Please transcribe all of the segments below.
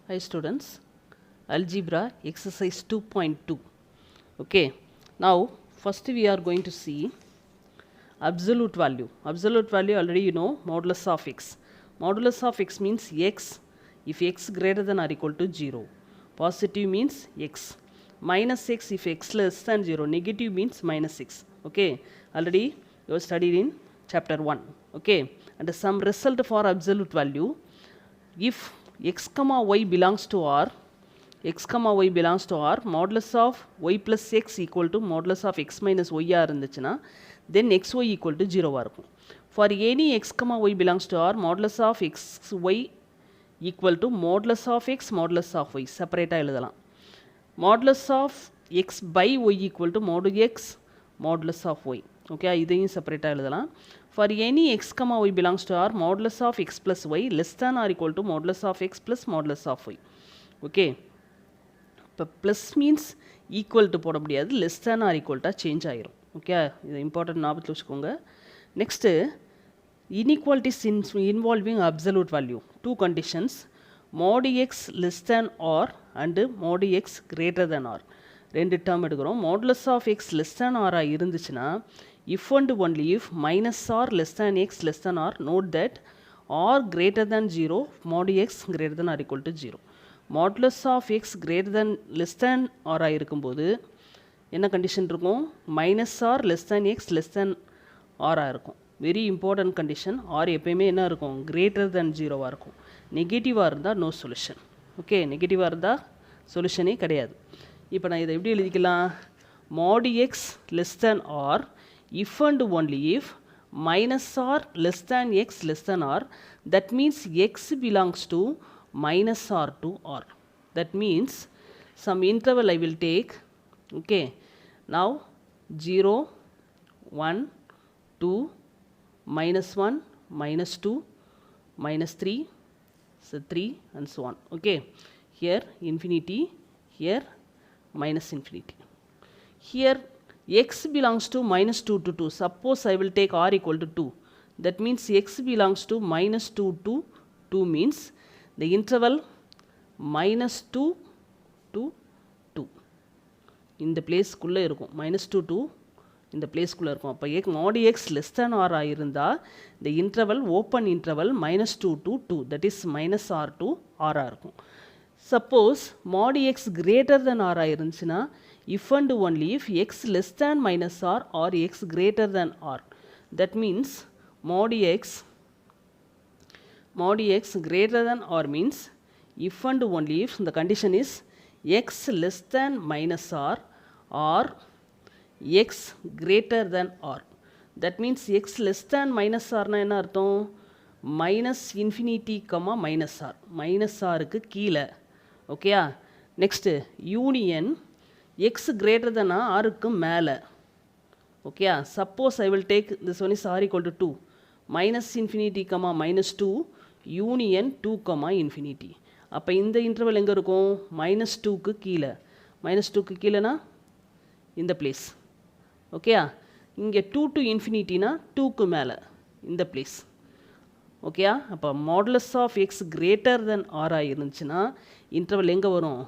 Hi students, algebra exercise 2.2. Okay, now first we are going to see absolute value. Absolute value already you know, modulus of x. Modulus of x means x if x greater than or equal to 0. Positive means x. Minus x if x less than 0. Negative means minus x. Okay, already you have studied in chapter 1. Okay, and some result for absolute value. If x comma y belongs to R, x comma y belongs to R, modulus of y plus x equal to modulus of x minus y இருந்துச்சுன்னா then xy equal to 0 இருக்கும். For any x comma y belongs to R, modulus of xy equal to modulus of x modulus of y செப்பரேட்டாக எழுதலாம். Modulus of x by y equal to mod x modulus of y. Okay, இதையும் செப்பரேட்டாக எழுதலாம். For any x comma y belongs to R, modulus of x plus y less than or equal to modulus of x plus modulus of y. Okay, இப்போ plus means equal to போட முடியாது, less than or ஈக்குவல்ட்டாக change ஆகிரும். Okay, இது important ஞாபகத்தில் வச்சுக்கோங்க. Next inequalities involving absolute value. Two conditions, mod x less than r and mod x greater than r. ரெண்டு டேர்ம் எடுக்கிறோம். Modulus of x less than ஆராக இருந்துச்சுன்னா if and only if minus r less than x less than r, note that r greater than 0, mod x greater than or equal to 0. Modulus of x greater than less than r இருக்கும்போது என்ன condition இருக்கும்? Minus r less than x less than ஆராக இருக்கும். Very important condition. R எப்பயுமே என்ன இருக்கும்? Greater than 0வாக இருக்கும். நெகட்டிவாக இருந்தால் நோ சொல்யூஷன். ஓகே, நெகட்டிவாக இருந்தால் சொல்யூஷனே கிடையாது. இப்போ நான் இதை எப்படி எழுதிக்கலாம்? mod x less than r if and only if minus r less than x less than r, that means x belongs to minus r to r. That means some interval I will take. Okay, now 0, 1, 2, minus 1, minus 2, minus 3, so 3 and so on. Okay, here infinity, here minus infinity. Here x belongs to minus 2 to 2. Suppose I will take r equal to 2. That means x belongs to minus 2 to 2 means the interval minus 2 to 2. இந்த பிளேஸ்க்குள்ளே இருக்கும். Minus 2 to இந்த பிளேஸ்க்குள்ளே இருக்கும். அப்போ mod x less than r இருந்தால் இந்த interval open interval minus 2 to 2, that is minus r to r இருக்கும். Suppose mod x greater than r இருந்துச்சுன்னா if and only if x less than minus r or x greater than r. That means mod x greater than r means if and only if the condition is x less than minus r or x greater than r. That means x less than minus r na என்ன அர்த்தம்? minus infinity comma minus r, minus r க்கு கீழே. ஓகேயா? Next union x greater than r க்கு மேலே. ஓகேயா? Suppose I will take this one is r equal to 2, minus infinity comma minus 2 union 2 comma infinity. அப்போ இந்த இன்டர்வல் எங்கே இருக்கும்? மைனஸ் 2க்கு கீழே. மைனஸ் 2க்கு கீழேனா இந்த பிளேஸ். ஓகேயா? இங்கே 2 to இன்ஃபினிட்டினா 2க்கு மேலே இந்த பிளேஸ். ஓகேயா? அப்போ modulus of x greater than ஆராக இருந்துச்சுன்னா இன்டர்வல் எங்கே வரும்?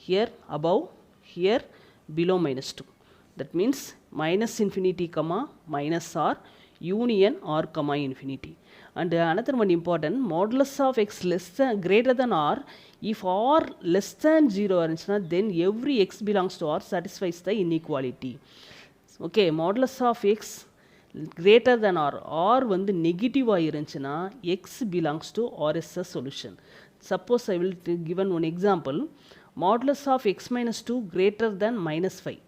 Here above, here below minus 2. That means minus infinity comma minus r union r comma infinity. And another one important, modulus of x less than greater than r, if r less than 0 இருந்துச்சுன்னா then every x belongs to r satisfies the inequality. Okay, modulus of x greater than r, r வந்து நெகட்டிவாக இருந்துச்சுன்னா x belongs to r is a solution. Suppose I will given one example, modulus of x minus 2 greater than minus 5.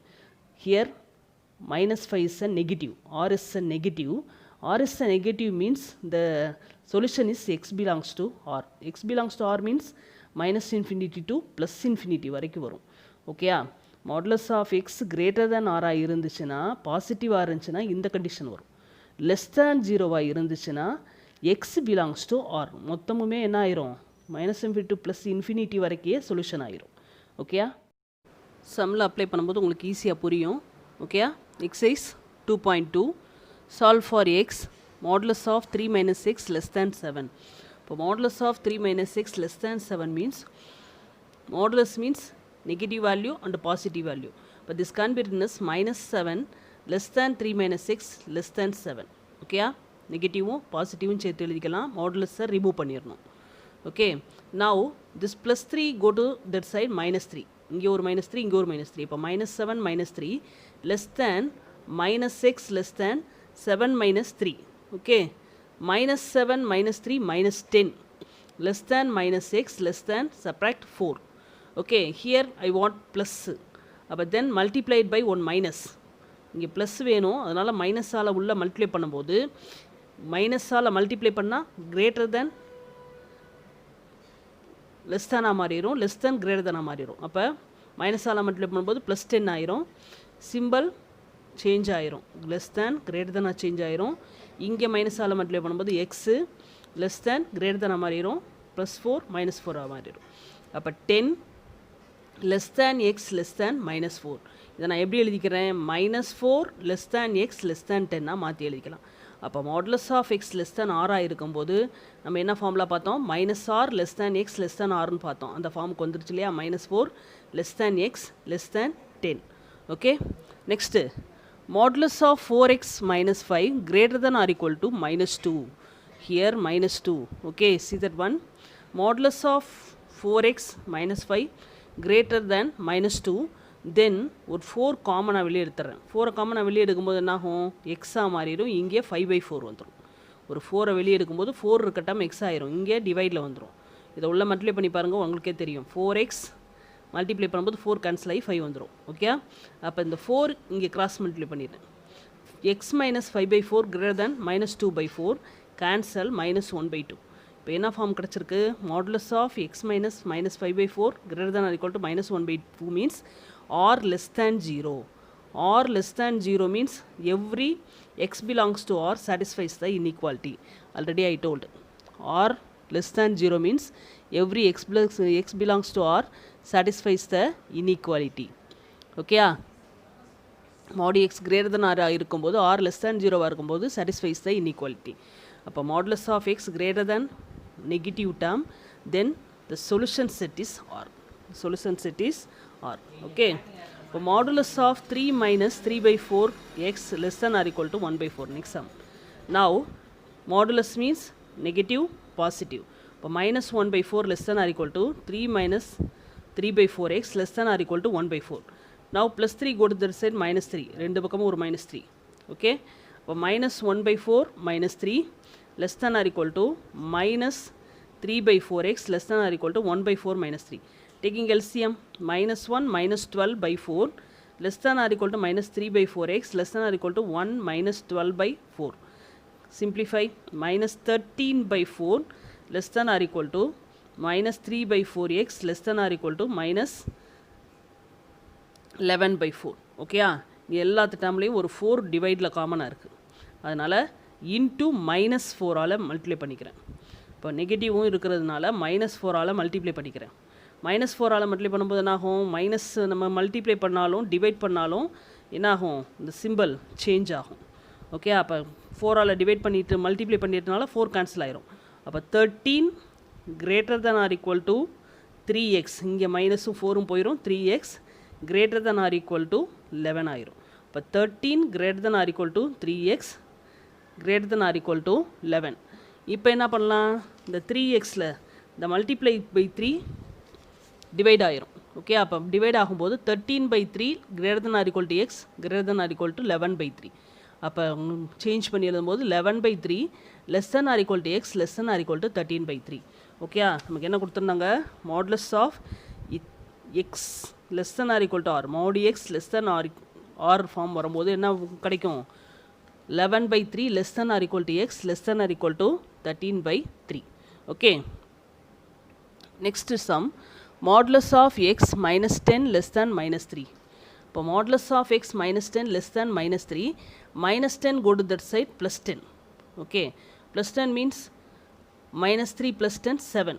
Here minus 5 is a negative, r is a negative. R is a negative means the solution is x belongs to r. X belongs to r means minus infinity to plus infinity வரைக்கும் வரும். ஓகேயா? Modulus of x greater than ஆராக இருந்துச்சுன்னா, பாசிட்டிவாக இருந்துச்சுன்னா இந்த condition வரும். Less than 0வாக இருந்துச்சுன்னா எக்ஸ் பிலாங்ஸ் டு ஆர். மொத்தமுமே என்ன ஆயிரும்? Minus infinity to plus infinity வரைக்கே சொல்யூஷன் ஆயிரும். ஓகேயா? சம்மில் அப்ளை பண்ணும்போது உங்களுக்கு ஈஸியாக புரியும். ஓகேயா? Exercise 2.2, solve for x modulus of 3 minus x less than 7. இப்போ modulus of 3 minus 6 less than 7 means modulus means negative value and positive value. But this can be written as minus 7 less than 3 minus 6 less than 7. Okay? நெகட்டிவும் பாசிட்டிவும் சேர்த்து எழுதிக்கலாம். மாடுலஸை remove பண்ணிடணும். Okay, now this plus 3 go to that side minus 3. இங்கே ஒரு minus 3, இங்கே ஒரு minus 3. இப்போ minus 7 minus 3 less than minus 6 less than 7 minus 3. Okay, minus 7 minus 3 minus 10 less than minus 6 less than subtract 4. Okay, here I want plus. But then multiplied by 1 minus. இங்கே plus வேணும், அதனால் மைனஸால் உள்ள multiply பண்ணும்போது மைனஸால் multiply பண்ணால் greater than less தேனாக மாறிடும், less than greater தேனாக மாறிடும். அப்போ மைனஸால் மல்டிப்ளை பண்ணும்போது ப்ளஸ் 10 ஆயிரும், சிம்பிள் சேஞ்ச் ஆயிரும், லெஸ் தேன் கிரேட்டர் தேனாக சேஞ்ச் ஆயிரும். இங்கே மைனஸால் மல்டிப்ளை பண்ணும்போது எக்ஸு லெஸ் தேன் கிரேட்டர் தேனாக மாறிடும், ப்ளஸ் 4 மைனஸ் 4ஆக மாறிடும். அப்போ 10 less than x less than minus 4. இதை நான் எப்படி எழுதிக்கிறேன்? Minus 4 less than x less than 10 மாற்றி எழுதிக்கலாம். அப்போ modulus of x less than ஆராக இருக்கும்போது நம்ம என்ன ஃபார்முலா பார்த்தோம்? Minus r less than x less தேன் ஆர்னு பார்த்தோம். அந்த ஃபார்முக்கு வந்துருச்சு இல்லையா? Minus 4 less than x less than 10. Okay, next modulus of 4x minus 5 greater than or equal to minus 2. Here minus 2. Okay, see that one. Modulus of 4x minus 5 greater than minus 2. Then ஒரு 4 காமனாக வெளியே எடுத்துறேன். 4 காமனாக வெளியே எடுக்கும்போது என்ன ஆகும்? எக்ஸாக மாறிடும், இங்கே 5/4 வந்துடும். ஒரு 4 வெளியே எடுக்கும்போது 4 இருக்கட்டும் எக்ஸ் ஆயிரும், இங்கே டிவைடில் வந்துடும். இதை உள்ள மல்டிப்ளை பண்ணி பாருங்கள், உங்களுக்கே தெரியும். 4x மல்டிப்ளை பண்ணும்போது 4 கேன்சல் ஆகி 5 வந்துடும். ஓகே, அப்போ இந்த 4 இங்கே கிராஸ் மல்டிப்ளை பண்ணிடுறேன். X minus 5/4 greater than minus 2/4 cancel minus 1/2. இப்போ என்ன ஃபார்ம் கிடச்சிருக்கு? Modulus of x minus minus 5/4 greater than or equal to minus 1/2 means or less than 0. Or less than 0 means every x belongs to R satisfies the inequality. Already I told. Or less than 0 means every x belongs to R satisfies the inequality. Okay, mod x greater than R இருக்கும்போது R less than 0 இருக்கும்போது satisfies the inequality. அப்போ modulus of x greater than negative term, then the solution set is R. Solution set is R. Okay, இப்போ modulus of 3 minus 3/4 x less than or equal to 1/4. Next sum. Now modulus means negative positive. இப்போ minus 1/4 less than or equal to 3 minus 3/4x less than or equal to 1/4. Now plus 3 go to the side minus 3. ரெண்டு பக்கமும் ஒரு minus 3. Okay, இப்போ minus 1/4 minus 3 less than or equal to minus 3/4x less than or equal to 1/4 minus 3. Taking LCM, minus 1 minus 12/4 less than or equal to minus 3/4x less than or equal to 1 minus 12/4. Simplify, minus 13/4 less than or equal to minus 3/4x less than or equal to minus 11/4. ஓகேயா, இது எல்லாத்து டேர்ம்லேயும் ஒரு 4 டிவைடில் காமனாக இருக்குது, அதனால் into minus 4ஆல் multiply பண்ணிக்கிறேன். இப்போ நெகட்டிவும் இருக்கிறதுனால மைனஸ் 4ஆல் மல்டிப்ளை பண்ணிக்கிறேன். மைனஸ் 4ஆல் மல்டிப்ளை பண்ணும்போது என்னாகும்? மைனஸ் நம்ம மல்டிப்ளை பண்ணாலும் டிவைட் பண்ணாலும் என்னாகும்? இந்த சிம்பிள் சேஞ்ச் ஆகும். ஓகே, அப்போ 4ஆல் டிவைட் பண்ணிவிட்டு மல்டிப்ளை பண்ணிட்டனால 4 கேன்சல் ஆயிரும். அப்போ 13 greater than or equal to 3x, இங்கே மைனஸும் 4ம் போயிடும், 3x greater than or equal to 11 ஆயிரும். இப்போ 13 greater than or equal to 3x greater than or equal to 11. இப்போ என்ன பண்ணலாம்? இந்த 3xல இந்த மல்டிப்ளை பை 3 டிவைட் ஆயிரும். ஓகே, அப்போ டிவைட் ஆகும்போது 13/3 greater than or equal to x greater than or equal to 11/3. அப்போ சேஞ்ச் பண்ணி எழுதும்போது 11/3 less than or equal to x less than or equal to 13/3. ஓகே, நமக்கு என்ன கொடுத்துருந்தாங்க? Modulus of x less than or equal to r, mod x less than or r form வரும்போது என்ன கிடைக்கும்? 11/3 less than or equal to x less than or equal to 13/3. ஓகே, next sum, modulus of x minus 10 less than minus 3. இப்போ modulus of x minus 10 less than minus 3, minus 10 go to that side plus 10. Okay, plus 10 means minus 3 plus 10 7.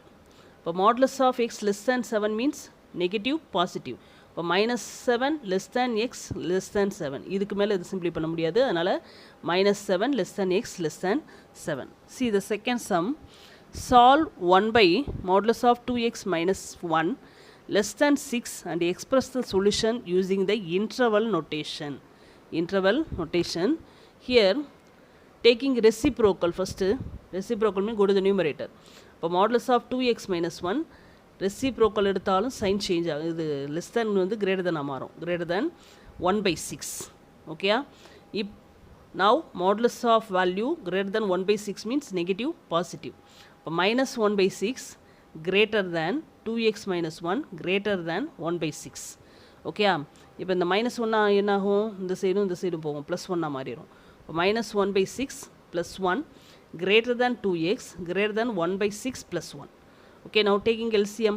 இப்போ modulus of x less than 7 means negative positive. இப்போ minus 7 less than x less than 7. இதுக்கு மேலே இது சிம்பிளை பண்ண முடியாது, அதனால் minus 7 less than x less than 7. See the second sum, Solve 1 by modulus of 2x minus 1 less than 6 and express the solution using the interval notation. Interval notation. Here taking reciprocal first. Reciprocal means go to the numerator. இப்போ modulus of 2x minus 1 reciprocal எடுத்தாலும் sign change ஆகும். இது less than வந்து greater than மாறும். Greater than 1 by 6. Okay? If now modulus of value greater than 1 by 6 means negative positive. இப்போ minus 1 by 6 greater than 2x minus 1 greater than 1 by 6. Okay? இப்போ இந்த minus 1 என்ன ஆகும்? இந்த சைடும் போகும். plus 1 மாறிடும். இப்போ minus 1 by 6 plus 1 greater than 2x greater than 1 by 6 plus 1. Okay, now taking LCM,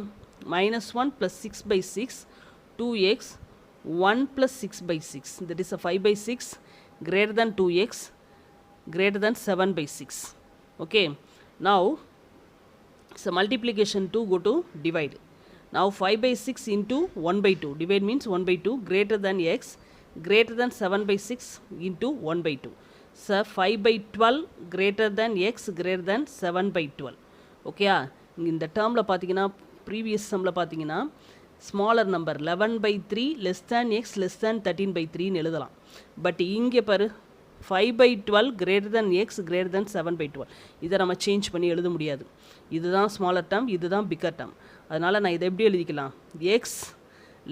minus 1 plus 6 by 6, 2x, 1 plus 6 by 6, that is a 5 by 6 greater than 2x greater than 7 by 6. Okay, now so multiplication 2 go to divide. Now 5 by 6 into 1 by 2, divide means 1 by 2 greater than x greater than 7 by 6 into 1 by 2. So 5 by 12 greater than x greater than 7 by 12. Okay, இந்த டேர்மில் பார்த்தீங்கன்னா previous சம்மில் பார்த்தீங்கன்னா smaller number 11 by 3 less than x less than 13 by 3ன்னு எழுதலாம். But இங்கே பாரு 5 by 12 greater than x greater than 7 by 12. இதை நம்ம சேஞ்ச் பண்ணி எழுத முடியாது. இதுதான் ஸ்மாலர் டேர்ம், இதுதான் பிக்கர் டேர்ம். அதனால் நான் இதை எப்படி எழுதிக்கலாம்? x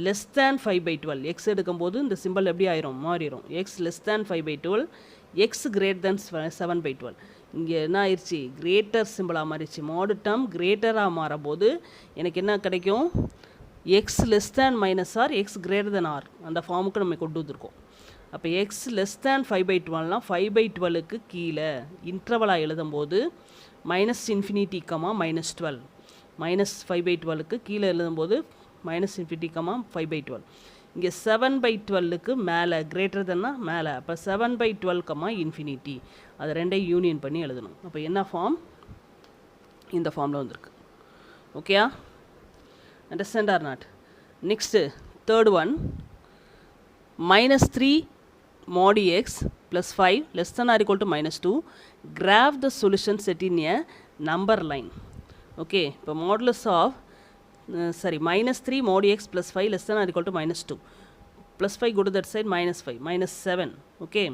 less than 5 by 12. x எடுக்கும்போது இந்த சிம்பிள் எப்படி ஆயிரும்? மாறிடும். x less than 5 by 12, x greater than 7 by 12. இங்கே என்ன ஆயிடுச்சு? கிரேட்டர் சிம்பிளாக மாறிடுச்சு. மாடு டேர்ம் கிரேட்டராக மாறும்போது எனக்கு என்ன கிடைக்கும்? X less than minus or x greater than or அந்த ஃபார்முக்கு நம்ம கொண்டு வந்திருக்கோம். அப்போ எக்ஸ் லெஸ் தேன் 5 by 12னால் 5 by 12க்கு கீழே இன்டர்வலாக எழுதும்போது minus infinity comma minus 12, minus 5 by 12க்கு கீழே எழுதும்போது மைனஸ் இன்ஃபினிட்டி கமா 5 by 12. இங்கே 7 by 12க்கு மேலே கிரேட்டர் தென்னா மேலே. அப்போ 7 by 12 கமா இன்ஃபினிட்டி, அது ரெண்டையும் யூனியன் பண்ணி எழுதணும். அப்போ என்ன ஃபார்ம்? இந்த ஃபார்மில் வந்திருக்கு. ஓகேயா? Understand or not? Next third one, minus 3 mod x plus 5 less than or equal to minus 2. Graph the solution set in a number line. Okay, இப்போ modulus of minus 3 mod x plus 5 less than or equal to minus 2. Plus 5 go to that side, minus 5, minus 7. Okay,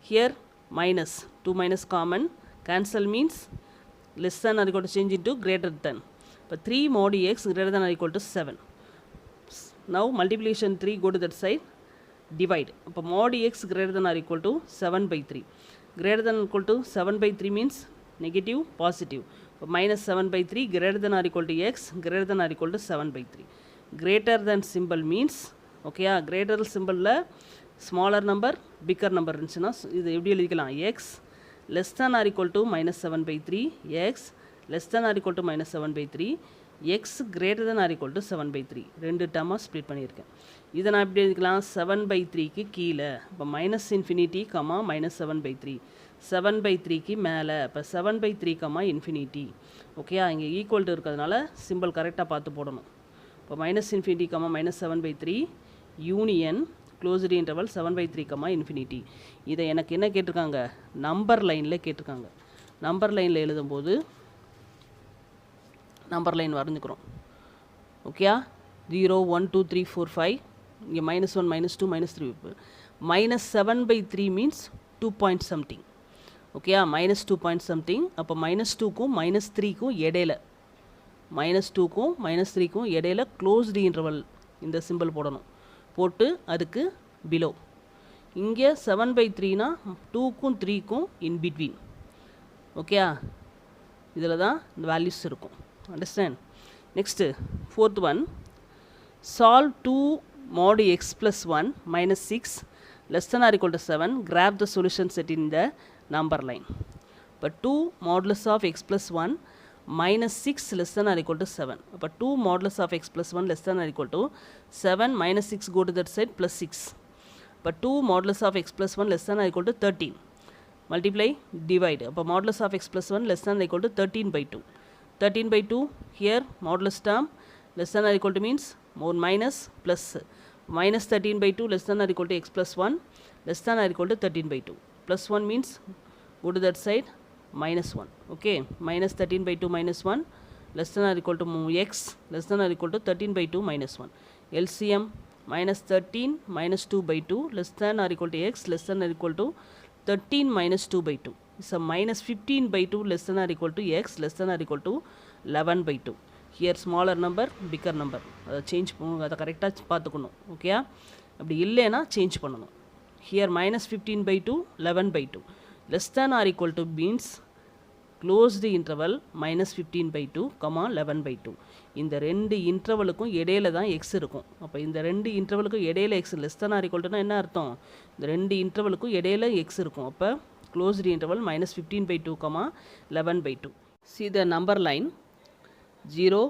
here minus 2 minus common, cancel means less than or equal to change into greater than. But 3 mod x greater than or equal to 7. Now multiplication 3 go to that side, divide. அப்போ mod x greater than or equal to 7 by 3. Greater than or equal to 7 by 3 means negative, positive. இப்போ minus 7 by 3 greater than or equal to x greater than or equal to 7 by 3. Greater than symbol means, okay, greater symbol smaller number, bigger number இருந்துச்சுன்னா இது எப்படி எழுதிக்கலாம்? x less than or equal to minus 7 by 3, x less than or equal to minus 7 by 3, x greater than or equal to 7 by 3. ரெண்டு டேர்மாக split பண்ணியிருக்கேன். இதை நான் எப்படி எழுதிக்கலாம்? 7 by 3க்கு கீழே. இப்போ minus infinity comma minus 7 by 3, 7 by 3க்கு மேலே. இப்போ 7 by 3 கமா இன்ஃபினிட்டி. ஓகேயா? இங்கே ஈக்குவல் டு இருக்கிறதுனால சிம்பிள் கரெக்டாக பார்த்து போடணும். இப்போ minus infinity comma minus 7 by 3 union closed interval 7 by 3 comma infinity. இதை எனக்கு என்ன கேட்டிருக்காங்க? நம்பர் லைனில் கேட்டிருக்காங்க. நம்பர் லைனில் எழுதும்போது நம்பர் லைன் வரைஞ்சிக்கிறோம். ஓகேயா? 0 1 2 3 4 5, இங்கே minus 1 minus 2 minus 3. minus 7 by 3 means 2 point something. ஓகேயா? minus 2 point something. அப்போ minus 2க்கும் minus 3க்கும் இடையில, minus 2க்கும் minus 3க்கும் இடையில க்ளோஸ்டு இன்டர்வல் இந்த சிம்பிள் போடணும். போட்டு அதுக்கு பிலோ. இங்கே 7 by 3னா 2க்கும் 3க்கும் இன் பிட்வீன். ஓகேயா? இதில் தான் இந்த வேல்யூஸ் இருக்கும். Understand? Next fourth one, solve 2 mod x plus 1 minus 6 less than or equal to 7. Graph the solution set in the number line. But 2 modulus of x plus 1 minus 6 less than or equal to 7. But 2 modulus of x plus 1 less than or equal to 7 minus 6 go to that side plus 6. But 2 modulus of x plus 1 less than or equal to 13. Multiply, divide. But modulus of x plus 1 less than or equal to 13 by 2. 13 by 2 here modulus term less than or equal to means more minus plus, minus 13 by 2 less than or equal to x plus 1 less than or equal to 13 by 2. Plus 1 means go to that side, minus 1. Okay, minus 13 by 2 minus 1 less than or equal to x less than or equal to 13 by 2 minus 1. LCM minus 13 minus 2 by 2 less than or equal to x less than or equal to 13 minus 2 by 2. So minus 15 by 2 less than or equal to x less than or equal to 11 by 2. Here smaller number, bigger number. Change அதை கரெக்டாக பார்த்துக்கணும். ஓகேயா, அப்படி இல்லைன்னா change பண்ணணும். Here minus 15 by 2, 11 by 2. Less than or equal to means closed interval minus 15 by 2, 11 by 2. இந்த ரெண்டு இன்டர்வலுக்கும் இடையில தான் x இருக்கும். அப்போ இந்த ரெண்டு இன்டர்வலுக்கும் இடையில x less than or equal to என்ன அர்த்தம்? இந்த ரெண்டு இன்டர்வலுக்கும் இடையில x இருக்கும். அப்போ closed interval minus 15 by 2, 11 by 2. See the number line 0,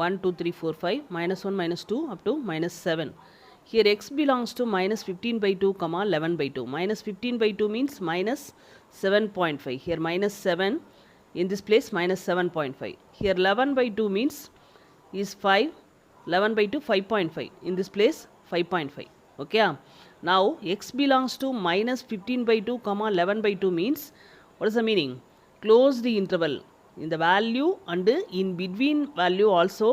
1, 2, 3, 4, 5, minus 1, minus 2 up to minus 7. Here x belongs to minus 15 by 2, 11 by 2. Minus 15 by 2 means minus 7.5. Here minus 7, in this place minus 7.5. Here 11 by 2 means is 5, 11 by 2 5.5. In this place 5.5. Okay. Now x belongs to minus 15 by 2, 11 by 2 means, what is the meaning? Close the interval. In the value and in between value also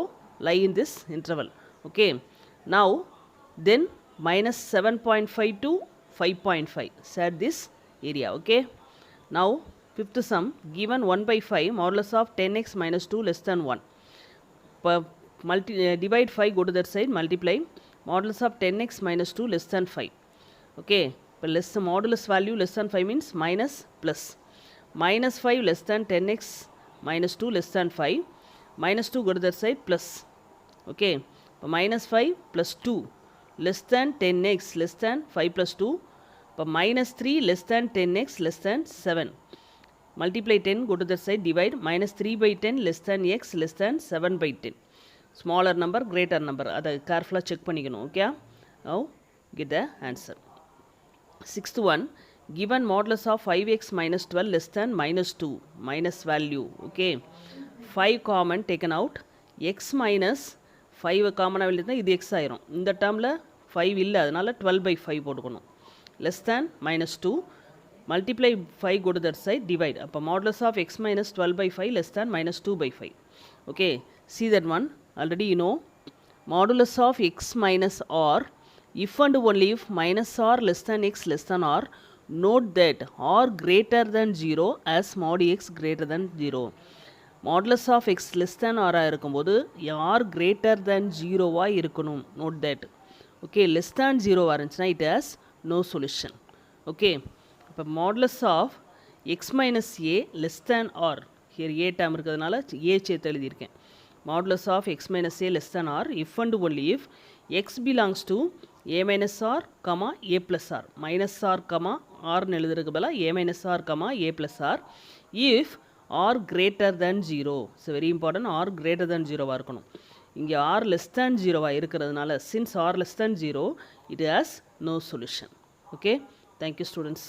lie in this interval. Okay. Now then minus 7.5 to 5.5 set this area. Okay. Now fifth sum, given 1 by 5 modulus of 10x minus 2 less than 1. Divide 5, go to that side, multiply modulus of 10x minus 2 less than 5. Okay, but less the modulus value less than 5 means minus plus. Minus 5 less than 10x minus 2 less than 5. Minus 2, go to that side, plus. Okay, but minus 5 plus 2 less than 10x less than 5 plus 2. But minus 3 less than 10x less than 7. Multiply 10, go to the side, divide. Minus 3 by 10 less than x less than 7 by 10. Smaller number, greater number. அதை carefully check பண்ணிக்கணும். Okay. Now get the answer. Sixth one, given modulus of 5x minus 12 less than minus 2, minus value. Okay. 5 common taken out. X minus 5 காமனாக வெளியே இது x ஆயிரும். இந்த டேர்மில் 5 இல்லை, அதனால் 12 by 5 போட்டுக்கணும். Less than minus 2. Multiply 5, go to that side, divide. அப்போ modulus of x minus 12 by 5 less than minus 2 by 5. Okay, see that one. Already you know, modulus of x minus r, if and only if minus r less than x less than r, note that r greater than 0 as mod x greater than 0. Modulus of x less than r இருக்கும்போது r greater than 0 இருக்கணும். Note that. Okay, less than 0 இருந்துச்சுன்னா it has no solution. Okay, இப்போ modulus of x minus a less than r, here a term இருக்கிறதுனால a சேர்த்து எழுதியிருக்கேன். Modulus of x minus a less than r, if and only if x belongs to a minus r, a plus r. Minus r, r எழுதுறதுக்கு பதிலா a minus r, a plus r. If r greater than 0. So very important, r greater than 0 இருக்கணும். இங்கே r less than 0 இருக்கிறதுனால, since r less than 0, it has no solution. Okay. Thank you students.